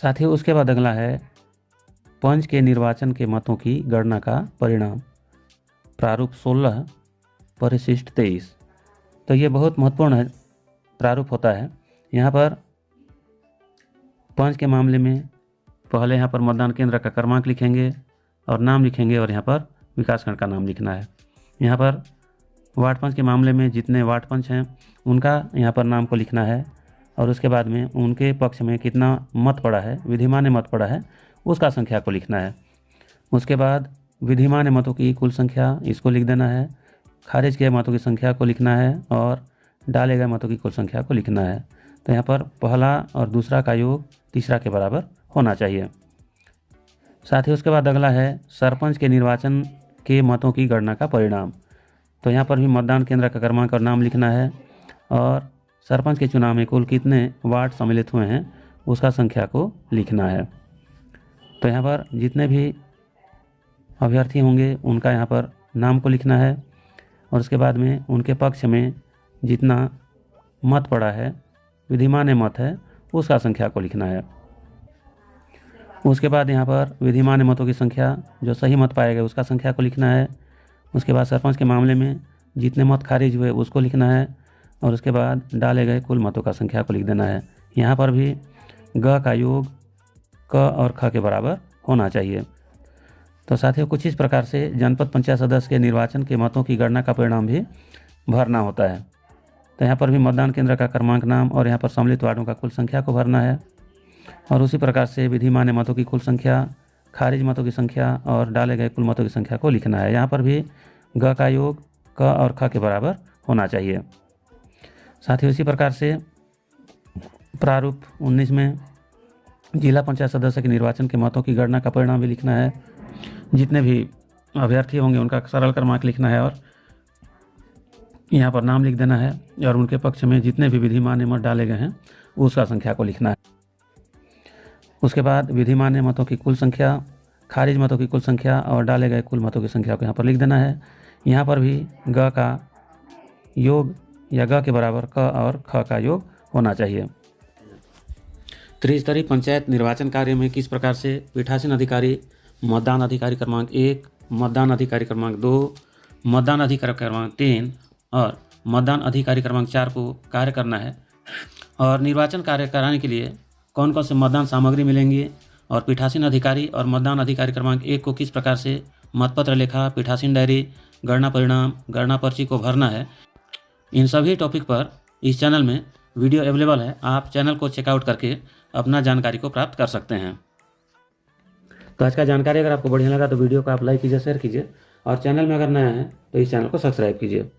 साथ ही उसके बाद अगला है पंच के निर्वाचन के मतों की गणना का परिणाम। प्रारूप 16 परिशिष्ट 23। तो ये बहुत महत्वपूर्ण प्रारूप होता है। यहाँ पर पंच के मामले में पहले यहाँ पर मतदान केंद्र का क्रमांक लिखेंगे और नाम लिखेंगे और यहाँ पर विकासखंड का नाम लिखना है। यहाँ पर वार्ड पंच के मामले में जितने वार्ड पंच हैं उनका यहाँ पर नाम को लिखना है और उसके बाद में उनके पक्ष में कितना मत पड़ा है, विधिमान्य मत पड़ा है, उसका संख्या को लिखना है। उसके बाद विधिमान्य मतों की कुल संख्या इसको लिख देना है, खारिज किए मतों की संख्या को लिखना है और डाले गए मतों की कुल संख्या को लिखना है। तो यहाँ पर पहला और दूसरा का योग तीसरा के बराबर होना चाहिए। साथ ही उसके बाद अगला है सरपंच के निर्वाचन के मतों की गणना का परिणाम। तो यहाँ पर भी मतदान केंद्र का क्रमांक और नाम लिखना है और सरपंच के चुनाव में कुल कितने वार्ड सम्मिलित हुए हैं उसका संख्या को लिखना है। तो यहाँ पर जितने भी अभ्यर्थी होंगे उनका यहाँ पर नाम को लिखना है और उसके बाद में उनके पक्ष में जितना मत पड़ा है, विधिमान्य मत है, उसका संख्या को लिखना है। उसके बाद यहाँ पर विधिमान्य मतों की संख्या, जो सही मत पाए गए उसका संख्या को लिखना है। उसके बाद सरपंच के मामले में जितने मत खारिज हुए उसको लिखना है और उसके बाद डाले गए कुल मतों का संख्या को लिख देना है। यहाँ पर भी ग का योग क और ख के बराबर होना चाहिए। तो साथियों कुछ इस प्रकार से जनपद पंचायत सदस्य के निर्वाचन के मतों की गणना का परिणाम भी भरना होता है। तो यहाँ पर भी मतदान केंद्र का क्रमांक, नाम और यहाँ पर सम्मिलित वार्डों का कुल संख्या को भरना है और उसी प्रकार से विधिमान्य मतों की कुल संख्या, खारिज मतों की संख्या और डाले गए कुल मतों की संख्या को लिखना है। यहाँ पर भी ग का योग क और ख के बराबर होना चाहिए। साथ ही उसी प्रकार से प्रारूप 19 में जिला पंचायत सदस्य के निर्वाचन के मतों की गणना का परिणाम भी लिखना है। जितने भी अभ्यर्थी होंगे उनका सरल क्रमांक लिखना है और यहाँ पर नाम लिख देना है और उनके पक्ष में जितने भी विधिमान्य मत डाले गए हैं उसका संख्या को लिखना है। उसके बाद विधिमान्य मतों की कुल संख्या, खारिज मतों की कुल संख्या और डाले गए कुल मतों की संख्या को यहाँ पर लिख देना है। यहाँ पर भी ग का योग या ग के बराबर क और ख का योग होना चाहिए। त्रिस्तरीय पंचायत निर्वाचन कार्य में किस प्रकार से पीठासीन अधिकारी, मतदान अधिकारी क्रमांक 1, मतदान अधिकारी क्रमांक 2, मतदान अधिकारी क्रमांक 3 और मतदान अधिकारी क्रमांक 4 को कार्य करना है और निर्वाचन कार्य कराने के लिए कौन कौन से मतदान सामग्री मिलेंगी और पीठासीन अधिकारी और मतदान अधिकारी क्रमांक 1 को किस प्रकार से मतपत्र लेखा, पीठासीन डायरी, गणना परिणाम, गणना पर्ची को भरना है। इन सभी टॉपिक पर इस चैनल में वीडियो अवेलेबल है। आप चैनल को चेकआउट करके अपना जानकारी को प्राप्त कर सकते हैं। तो आज का जानकारी अगर आपको बढ़िया लगा तो वीडियो को आप लाइक कीजिए, शेयर कीजिए और चैनल में अगर नया है तो इस चैनल को सब्सक्राइब कीजिए।